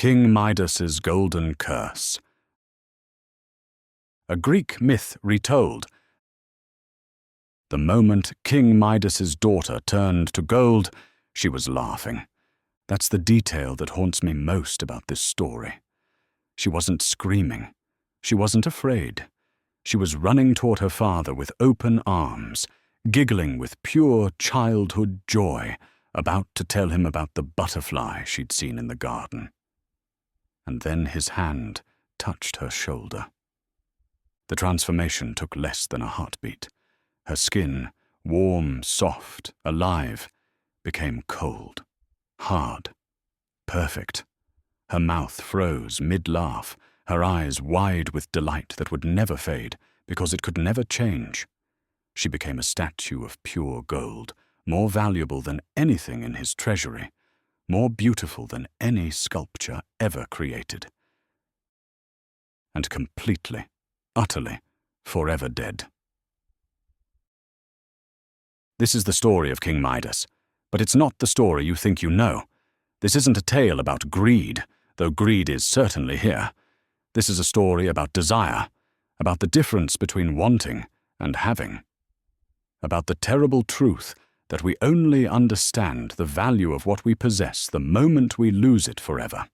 King Midas's Golden Curse. A Greek myth retold. The moment King Midas's daughter turned to gold, she was laughing. That's the detail that haunts me most about this story. She wasn't screaming. She wasn't afraid. She was running toward her father with open arms, giggling with pure childhood joy, about to tell him about the butterfly she'd seen in the garden. And then his hand touched her shoulder. The transformation took less than a heartbeat. Her skin, warm, soft, alive, became cold, hard, perfect. Her mouth froze mid-laugh, her eyes wide with delight that would never fade because it could never change. She became a statue of pure gold, more valuable than anything in his treasury, more beautiful than any sculpture ever created. And completely, utterly, forever dead. This is the story of King Midas, but it's not the story you think you know. This isn't a tale about greed, though greed is certainly here. This is a story about desire, about the difference between wanting and having, about the terrible truth that we only understand the value of what we possess the moment we lose it forever.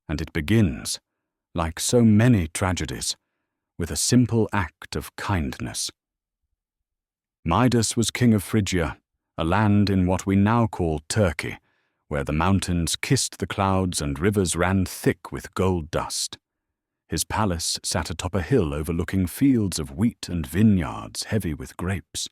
And it begins, like so many tragedies, with a simple act of kindness. Midas was king of Phrygia, a land in what we now call Turkey, where the mountains kissed the clouds and rivers ran thick with gold dust. His palace sat atop a hill overlooking fields of wheat and vineyards heavy with grapes.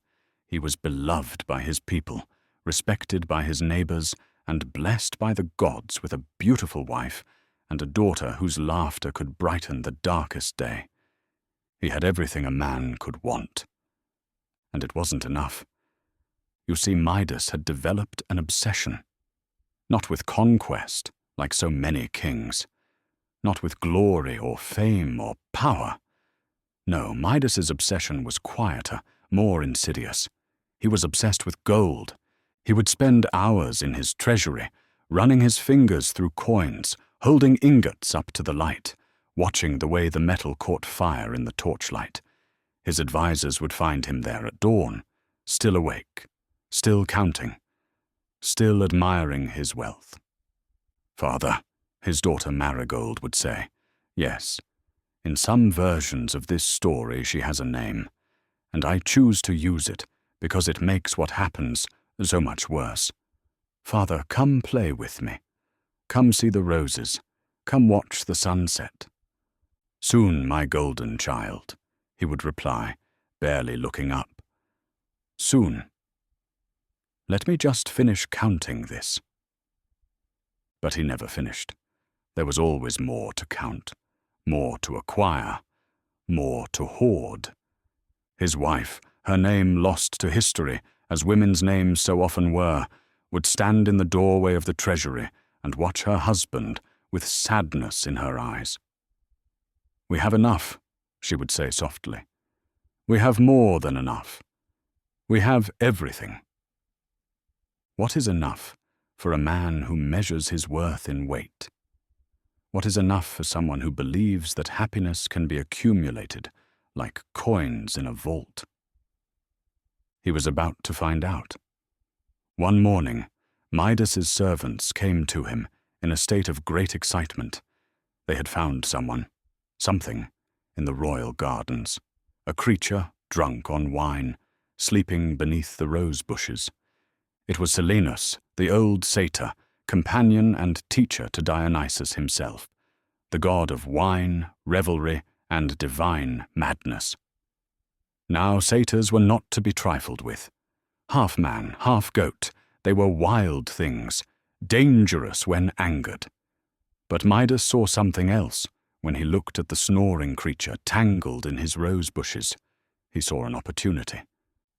He was beloved by his people, respected by his neighbors, and blessed by the gods with a beautiful wife and a daughter whose laughter could brighten the darkest day. He had everything a man could want. And it wasn't enough. You see, Midas had developed an obsession. Not with conquest, like so many kings. Not with glory or fame or power. No, Midas's obsession was quieter, more insidious. He was obsessed with gold. He would spend hours in his treasury, running his fingers through coins, holding ingots up to the light, watching the way the metal caught fire in the torchlight. His advisors would find him there at dawn, still awake, still counting, still admiring his wealth. "Father," his daughter Marigold would say, "yes, in some versions of this story she has a name, and I choose to use it because it makes what happens so much worse. Father, come play with me. Come see the roses. Come watch the sunset." "Soon, my golden child," he would reply, barely looking up. "Soon. Let me just finish counting this." But he never finished. There was always more to count, more to acquire, more to hoard. His wife, her name lost to history, as women's names so often were, would stand in the doorway of the treasury and watch her husband with sadness in her eyes. "We have enough," she would say softly. "We have more than enough. We have everything." What is enough for a man who measures his worth in weight? What is enough for someone who believes that happiness can be accumulated like coins in a vault? He was about to find out. One morning, Midas's servants came to him in a state of great excitement. They had found something, in the royal gardens, a creature drunk on wine, sleeping beneath the rose bushes. It was Silenus, the old satyr, companion and teacher to Dionysus himself, the god of wine, revelry, and divine madness. Now satyrs were not to be trifled with. Half man, half goat, they were wild things, dangerous when angered. But Midas saw something else when he looked at the snoring creature tangled in his rose bushes. He saw an opportunity.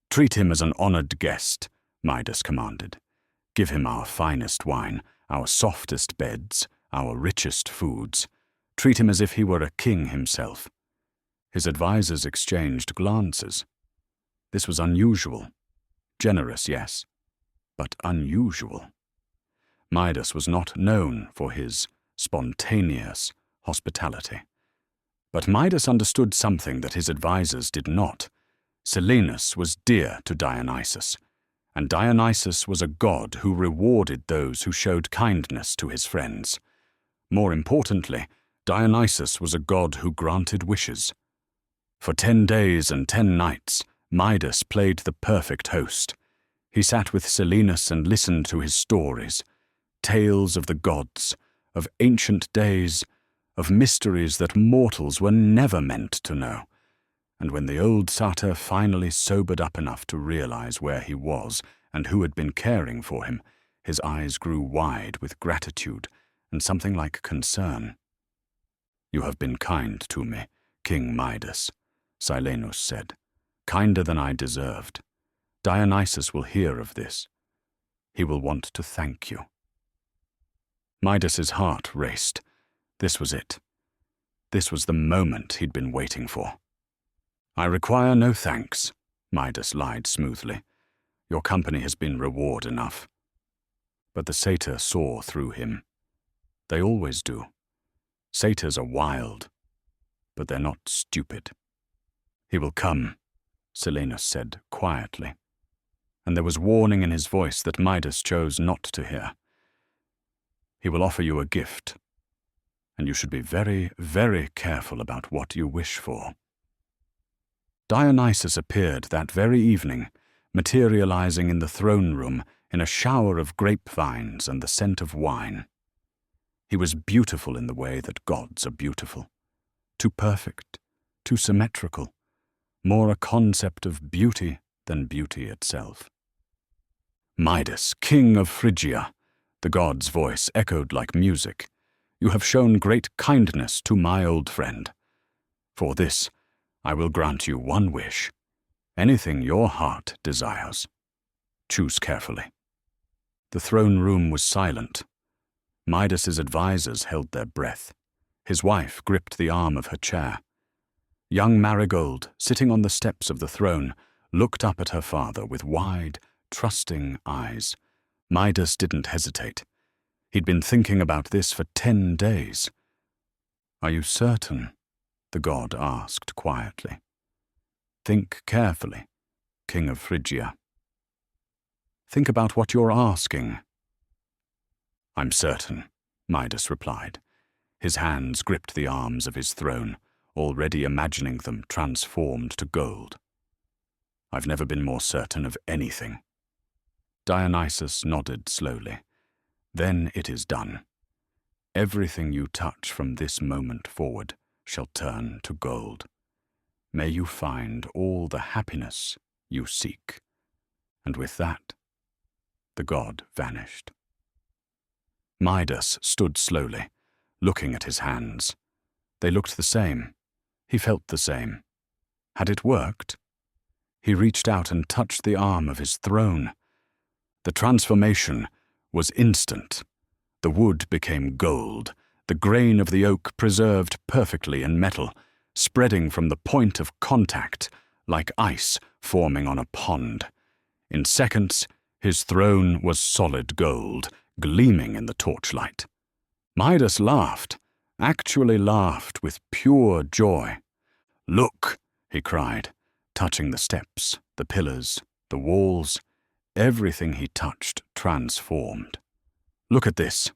"Treat him as an honored guest," Midas commanded. "Give him our finest wine, our softest beds, our richest foods. Treat him as if he were a king himself." His advisors exchanged glances. This was unusual. Generous, yes, but unusual. Midas was not known for his spontaneous hospitality. But Midas understood something that his advisers did not. Silenus was dear to Dionysus, and Dionysus was a god who rewarded those who showed kindness to his friends. More importantly, Dionysus was a god who granted wishes. For 10 days and 10 nights, Midas played the perfect host. He sat with Silenus and listened to his stories, tales of the gods, of ancient days, of mysteries that mortals were never meant to know. And when the old satyr finally sobered up enough to realize where he was and who had been caring for him, his eyes grew wide with gratitude and something like concern. "You have been kind to me, King Midas," Silenus said, "kinder than I deserved. Dionysus will hear of this. He will want to thank you." Midas's heart raced. This was it. This was the moment he'd been waiting for. "I require no thanks," Midas lied smoothly. "Your company has been reward enough." But the satyr saw through him. They always do. Satyrs are wild, but they're not stupid. "He will come," Silenus said quietly, and there was warning in his voice that Midas chose not to hear. "He will offer you a gift, and you should be very, very careful about what you wish for." Dionysus appeared that very evening, materializing in the throne room in a shower of grapevines and the scent of wine. He was beautiful in the way that gods are beautiful. Too perfect, too symmetrical, more a concept of beauty than beauty itself. "Midas, king of Phrygia," the god's voice echoed like music, "you have shown great kindness to my old friend. For this, I will grant you one wish, anything your heart desires. Choose carefully." The throne room was silent. Midas's advisers held their breath. His wife gripped the arm of her chair. Young Marigold, sitting on the steps of the throne, looked up at her father with wide, trusting eyes. Midas didn't hesitate. He'd been thinking about this for 10 days. "Are you certain?" the god asked quietly. "Think carefully, King of Phrygia. Think about what you're asking." "I'm certain," Midas replied. His hands gripped the arms of his throne, already imagining them transformed to gold. "I've never been more certain of anything." Dionysus nodded slowly. "Then it is done. Everything you touch from this moment forward shall turn to gold. May you find all the happiness you seek." And with that, the god vanished. Midas stood slowly, looking at his hands. They looked the same. He felt the same. Had it worked? He reached out and touched the arm of his throne. The transformation was instant. The wood became gold, the grain of the oak preserved perfectly in metal, spreading from the point of contact like ice forming on a pond. In seconds, his throne was solid gold, gleaming in the torchlight. Midas laughed, actually laughed with pure joy. "Look," he cried, touching the steps, the pillars, the walls. Everything he touched transformed. "Look at this.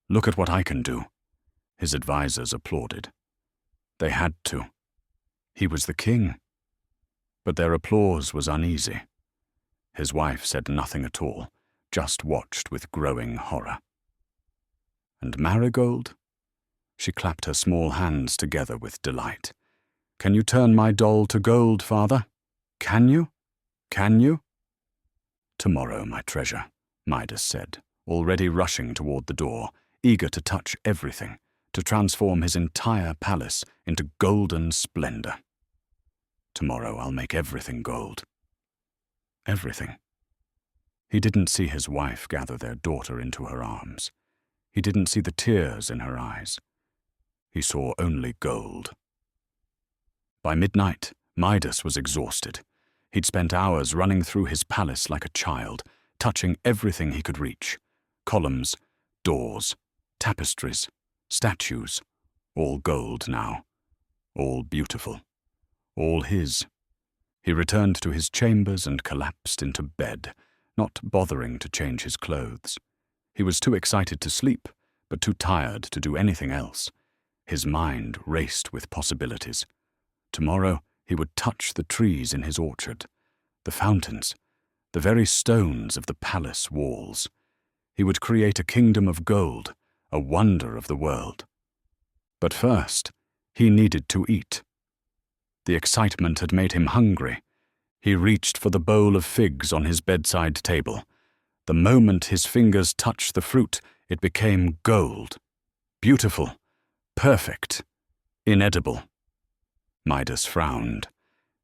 Look at what I can do." His advisers applauded. They had to. He was the king. But their applause was uneasy. His wife said nothing at all, just watched with growing horror. "And Marigold?" She clapped her small hands together with delight. "Can you turn my doll to gold, father? Can you? Can you?" "Tomorrow, my treasure," Midas said, already rushing toward the door, eager to touch everything, to transform his entire palace into golden splendor. "Tomorrow I'll make everything gold." Everything. He didn't see his wife gather their daughter into her arms. He didn't see the tears in her eyes. He saw only gold. By midnight, Midas was exhausted. He'd spent hours running through his palace like a child, touching everything he could reach. Columns, doors, tapestries, statues, all gold now, all beautiful, all his. He returned to his chambers and collapsed into bed, not bothering to change his clothes. He was too excited to sleep, but too tired to do anything else. His mind raced with possibilities. Tomorrow he would touch the trees in his orchard, the fountains, the very stones of the palace walls. He would create a kingdom of gold, a wonder of the world. But first, he needed to eat. The excitement had made him hungry. He reached for the bowl of figs on his bedside table. The moment his fingers touched the fruit, it became gold. Beautiful, perfect, inedible. Midas frowned.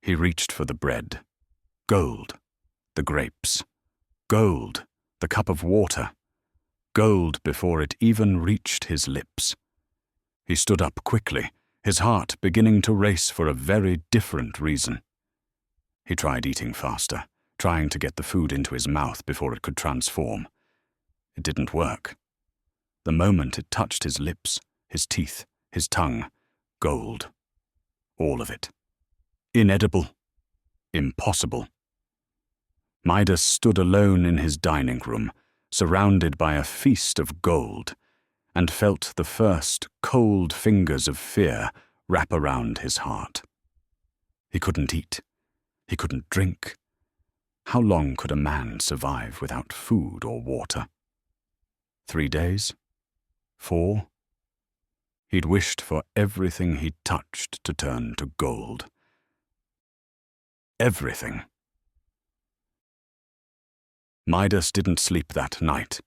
He reached for the bread. Gold. The grapes. Gold. The cup of water. Gold before it even reached his lips. He stood up quickly, his heart beginning to race for a very different reason. He tried eating faster, trying to get the food into his mouth before it could transform. It didn't work. The moment it touched his lips, his teeth, his tongue, gold. All of it. Inedible. Impossible. Midas stood alone in his dining room, surrounded by a feast of gold, and felt the first cold fingers of fear wrap around his heart. He couldn't eat. He couldn't drink. How long could a man survive without food or water? 3 days? 4? He'd wished for everything he'd touched to turn to gold. Everything. Midas didn't sleep that night.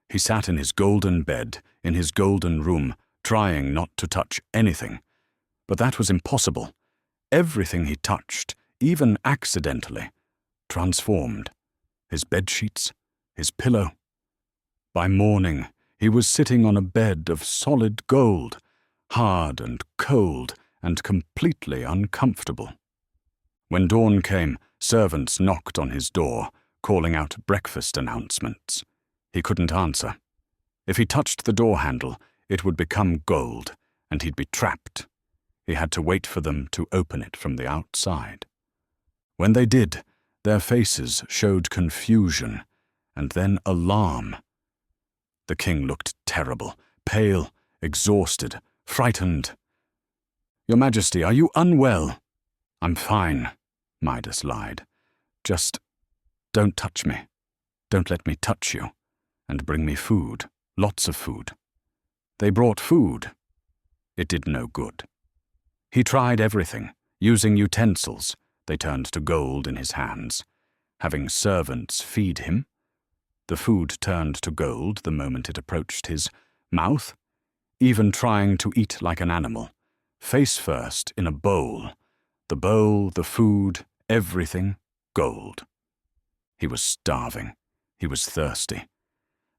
He sat in his golden bed, in his golden room, trying not to touch anything. But that was impossible. Everything he touched, even accidentally, transformed. His bedsheets, his pillow. By morning, he was sitting on a bed of solid gold, hard and cold and completely uncomfortable. When dawn came, servants knocked on his door, calling out breakfast announcements. He couldn't answer. If he touched the door handle, it would become gold, and he'd be trapped. He had to wait for them to open it from the outside. When they did, their faces showed confusion, and then alarm. The king looked terrible, pale, exhausted, frightened. "Your Majesty, are you unwell?" "I'm fine," Midas lied. "Just don't touch me. Don't let me touch you. And bring me food, lots of food." They brought food. It did no good. He tried everything, using utensils. They turned to gold in his hands. Having servants feed him. The food turned to gold the moment it approached his mouth. Even trying to eat like an animal, face first in a bowl. The bowl, the food, everything, gold. He was starving. He was thirsty.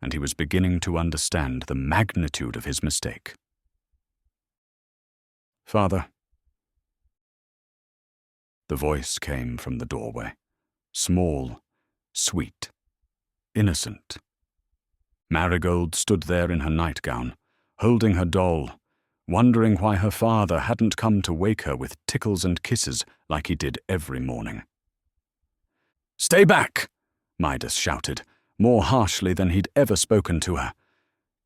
And he was beginning to understand the magnitude of his mistake. "Father." The voice came from the doorway. Small, sweet, innocent. Marigold stood there in her nightgown, holding her doll, wondering why her father hadn't come to wake her with tickles and kisses like he did every morning. "Stay back!" Midas shouted, more harshly than he'd ever spoken to her.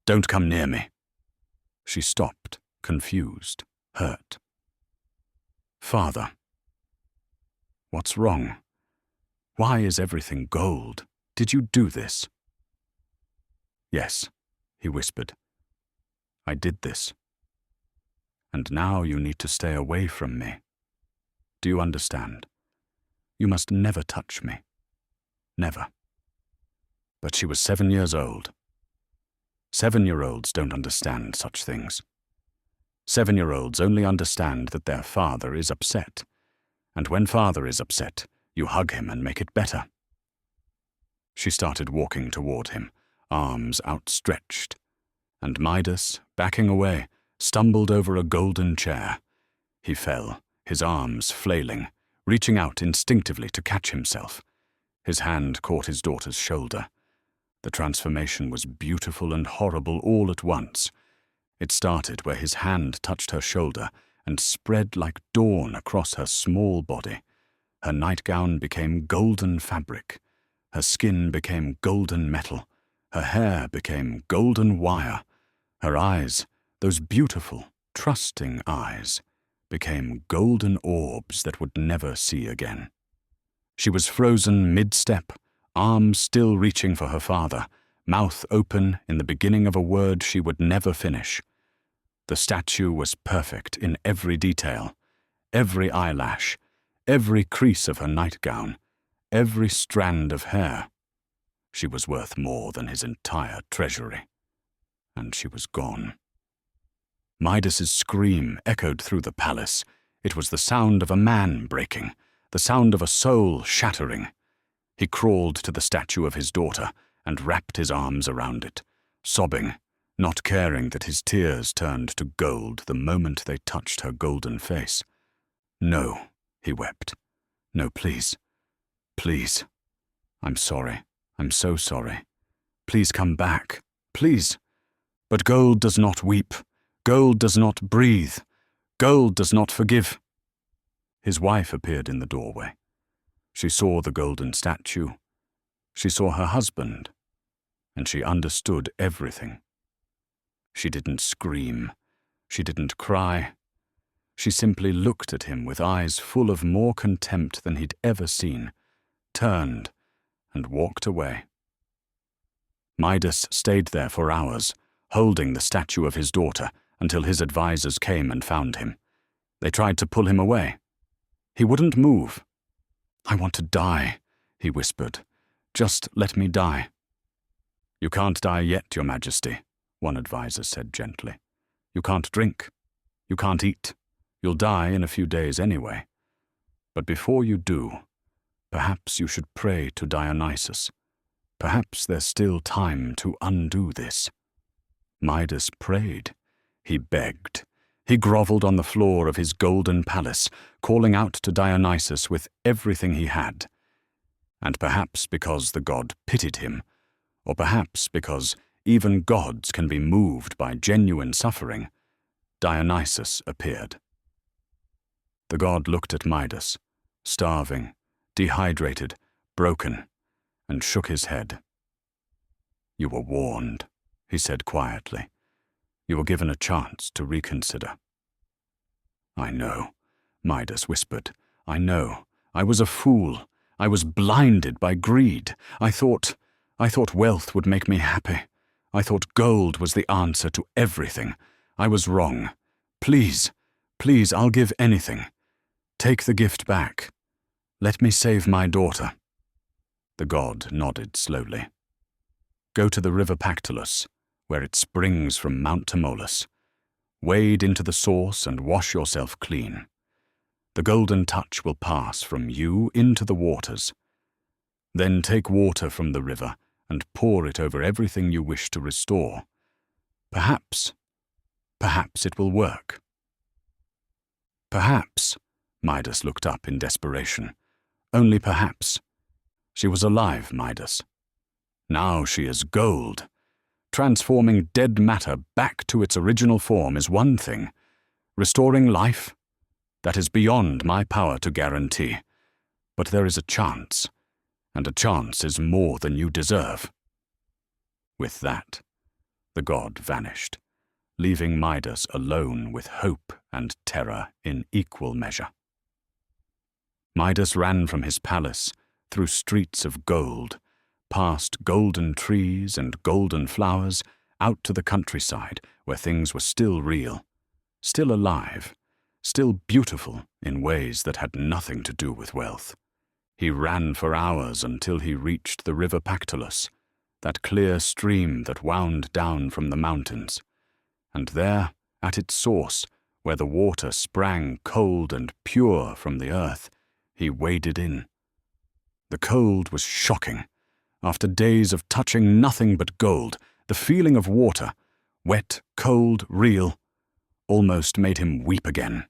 "Don't come near me." She stopped, confused, hurt. "Father." "What's wrong? Why is everything gold? Did you do this?" "Yes," he whispered. "I did this. And now you need to stay away from me. Do you understand? You must never touch me. Never." But she was 7 years old. 7-year-olds don't understand such things. 7-year-olds only understand that their father is upset. And when father is upset, you hug him and make it better. She started walking toward him, arms outstretched. And Midas, backing away, stumbled over a golden chair. He fell, his arms flailing, reaching out instinctively to catch himself. His hand caught his daughter's shoulder. The transformation was beautiful and horrible all at once. It started where his hand touched her shoulder and spread like dawn across her small body. Her nightgown became golden fabric. Her skin became golden metal. Her hair became golden wire. Her eyes, those beautiful, trusting eyes, became golden orbs that would never see again. She was frozen mid-step, arms still reaching for her father, mouth open in the beginning of a word she would never finish. The statue was perfect in every detail, every eyelash, every crease of her nightgown, every strand of hair. She was worth more than his entire treasury. And she was gone. Midas's scream echoed through the palace. It was the sound of a man breaking, the sound of a soul shattering. He crawled to the statue of his daughter and wrapped his arms around it, sobbing, not caring that his tears turned to gold the moment they touched her golden face. "No," he wept. "No, please. Please. I'm sorry. I'm so sorry. Please come back. Please. But gold does not weep. Gold does not breathe. Gold does not forgive." His wife appeared in the doorway. She saw the golden statue. She saw her husband. And she understood everything. She didn't scream. She didn't cry. She simply looked at him with eyes full of more contempt than he'd ever seen, turned, and walked away. Midas stayed there for hours, holding the statue of his daughter until his advisors came and found him. They tried to pull him away. He wouldn't move. "I want to die," he whispered. "Just let me die." "You can't die yet, Your Majesty," one advisor said gently. "You can't drink. You can't eat. You'll die in a few days anyway. But before you do, perhaps you should pray to Dionysus. Perhaps there's still time to undo this." Midas prayed. He begged. He groveled on the floor of his golden palace, calling out to Dionysus with everything he had. And perhaps because the god pitied him, or perhaps because even gods can be moved by genuine suffering, Dionysus appeared. The god looked at Midas, starving, dehydrated, broken, and shook his head. "You were warned," he said quietly. "You were given a chance to reconsider." "I know," Midas whispered. "I know. I was a fool. I was blinded by greed. I thought wealth would make me happy. I thought gold was the answer to everything. I was wrong. Please, please, I'll give anything. Take the gift back. Let me save my daughter." The god nodded slowly. "Go to the river Pactolus, where it springs from Mount Tmolus. Wade into the source and wash yourself clean. The golden touch will pass from you into the waters. Then take water from the river and pour it over everything you wish to restore. Perhaps it will work." "Perhaps," Midas looked up in desperation. "Only perhaps. She was alive, Midas. Now she is gold. Transforming dead matter back to its original form is one thing. Restoring life? That is beyond my power to guarantee. But there is a chance, and a chance is more than you deserve." With that, the god vanished, leaving Midas alone with hope and terror in equal measure. Midas ran from his palace through streets of gold, past golden trees and golden flowers, out to the countryside where things were still real, still alive, still beautiful in ways that had nothing to do with wealth. He ran for hours until he reached the river Pactolus, that clear stream that wound down from the mountains. And there, at its source, where the water sprang cold and pure from the earth, he waded in. The cold was shocking. After days of touching nothing but gold, the feeling of water, wet, cold, real, almost made him weep again.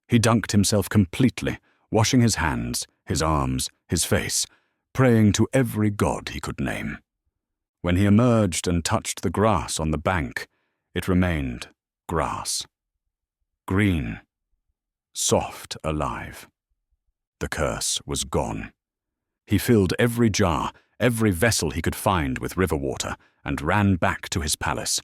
He dunked himself completely, washing his hands, his arms, his face, praying to every god he could name. When he emerged and touched the grass on the bank, it remained grass. Green, soft, alive. The curse was gone. He filled every jar, every vessel he could find with river water, and ran back to his palace.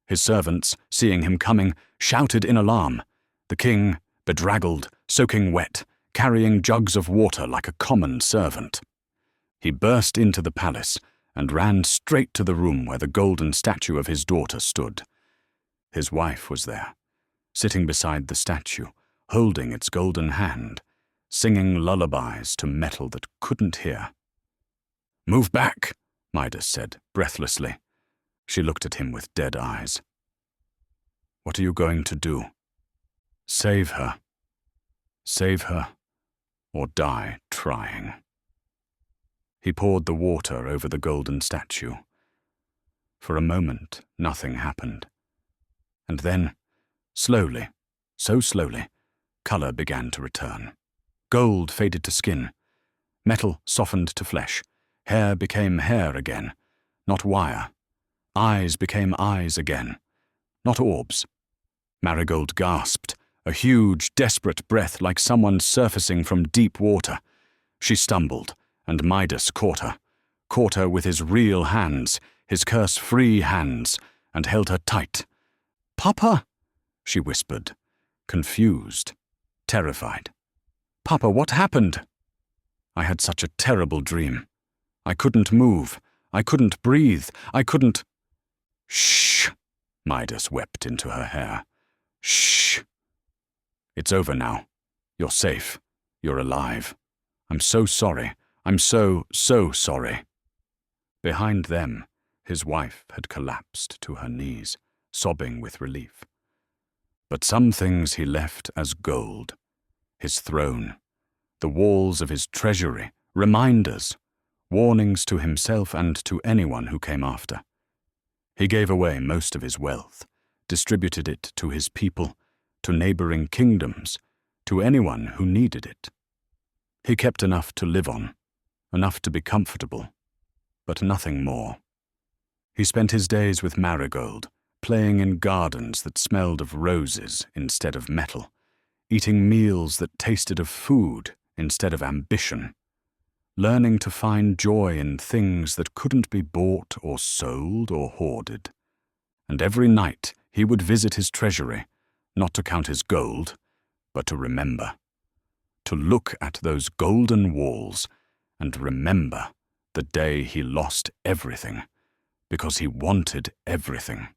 His servants, seeing him coming, shouted in alarm. The king, bedraggled, soaking wet, carrying jugs of water like a common servant. He burst into the palace and ran straight to the room where the golden statue of his daughter stood. His wife was there, sitting beside the statue, holding its golden hand, singing lullabies to metal that couldn't hear. "Move back," Midas said, breathlessly. She looked at him with dead eyes. "What are you going to do?" "Save her. Save her, or die trying." He poured the water over the golden statue. For a moment, nothing happened. And then, slowly, so slowly, color began to return. Gold faded to skin. Metal softened to flesh. Hair became hair again, not wire. Eyes became eyes again, not orbs. Marigold gasped, a huge, desperate breath like someone surfacing from deep water. She stumbled, and Midas caught her with his real hands, his curse-free hands, and held her tight. "Papa," she whispered, confused, terrified. "Papa, what happened?" "I had such a terrible dream. I couldn't move. I couldn't breathe. I couldn't—" "Shh," Midas wept into her hair. "Shh. It's over now. You're safe. You're alive. I'm so sorry. I'm so sorry." Behind them, his wife had collapsed to her knees, sobbing with relief. But some things he left as gold. His throne, the walls of his treasury, reminders, warnings to himself and to anyone who came after. He gave away most of his wealth, distributed it to his people, to neighboring kingdoms, to anyone who needed it. He kept enough to live on, enough to be comfortable, but nothing more. He spent his days with Marigold, playing in gardens that smelled of roses instead of metal, eating meals that tasted of food instead of ambition, learning to find joy in things that couldn't be bought or sold or hoarded. And every night he would visit his treasury, not to count his gold, but to remember. To look at those golden walls and remember the day he lost everything, because he wanted everything.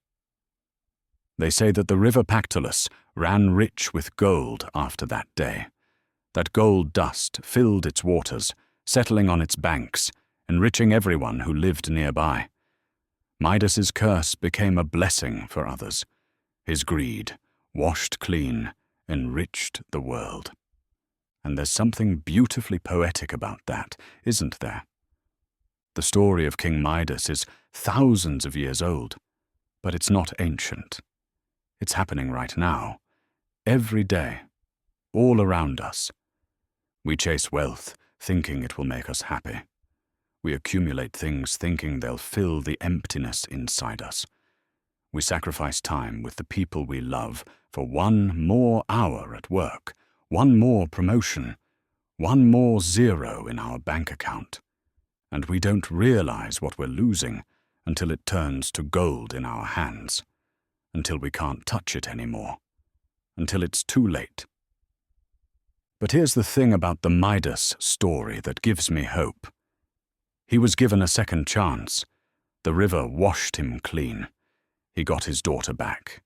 They say that the river Pactolus ran rich with gold after that day. That gold dust filled its waters, settling on its banks, enriching everyone who lived nearby. Midas's curse became a blessing for others. His greed, washed clean, enriched the world. And there's something beautifully poetic about that, isn't there? The story of King Midas is thousands of years old, but it's not ancient. It's happening right now, every day, all around us. We chase wealth, thinking it will make us happy. We accumulate things thinking they'll fill the emptiness inside us. We sacrifice time with the people we love for one more hour at work, one more promotion, one more zero in our bank account. And we don't realize what we're losing until it turns to gold in our hands, until we can't touch it anymore, until it's too late. But here's the thing about the Midas story that gives me hope. He was given a second chance. The river washed him clean. He got his daughter back.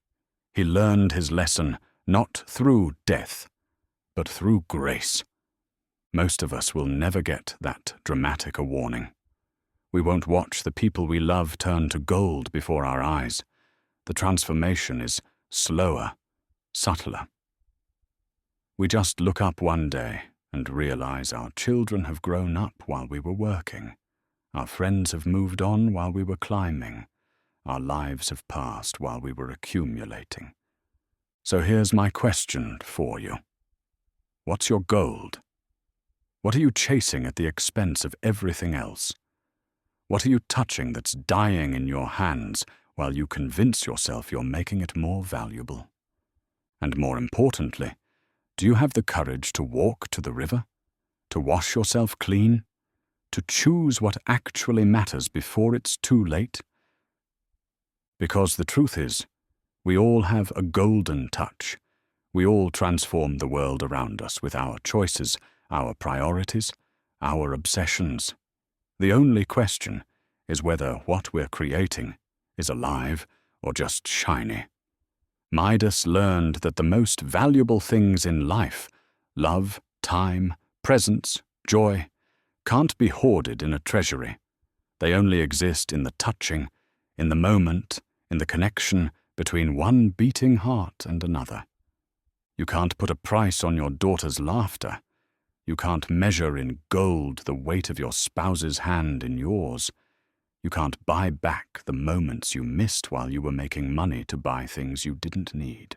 He learned his lesson not through death, but through grace. Most of us will never get that dramatic a warning. We won't watch the people we love turn to gold before our eyes. The transformation is slower, subtler. We just look up one day and realize our children have grown up while we were working. Our friends have moved on while we were climbing. Our lives have passed while we were accumulating. So here's my question for you. What's your gold? What are you chasing at the expense of everything else? What are you touching that's dying in your hands while you convince yourself you're making it more valuable? And more importantly, do you have the courage to walk to the river? To wash yourself clean? To choose what actually matters before it's too late? Because the truth is, we all have a golden touch. We all transform the world around us with our choices, our priorities, our obsessions. The only question is whether what we're creating is alive or just shiny. Midas learned that the most valuable things in life, love, time, presence, joy, can't be hoarded in a treasury. They only exist in the touching, in the moment, in the connection between one beating heart and another. You can't put a price on your daughter's laughter. You can't measure in gold the weight of your spouse's hand in yours. You can't buy back the moments you missed while you were making money to buy things you didn't need.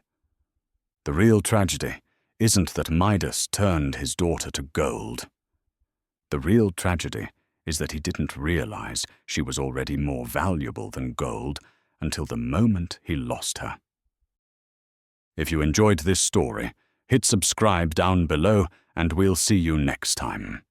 The real tragedy isn't that Midas turned his daughter to gold. The real tragedy is that he didn't realize she was already more valuable than gold until the moment he lost her. If you enjoyed this story, hit subscribe down below and we'll see you next time.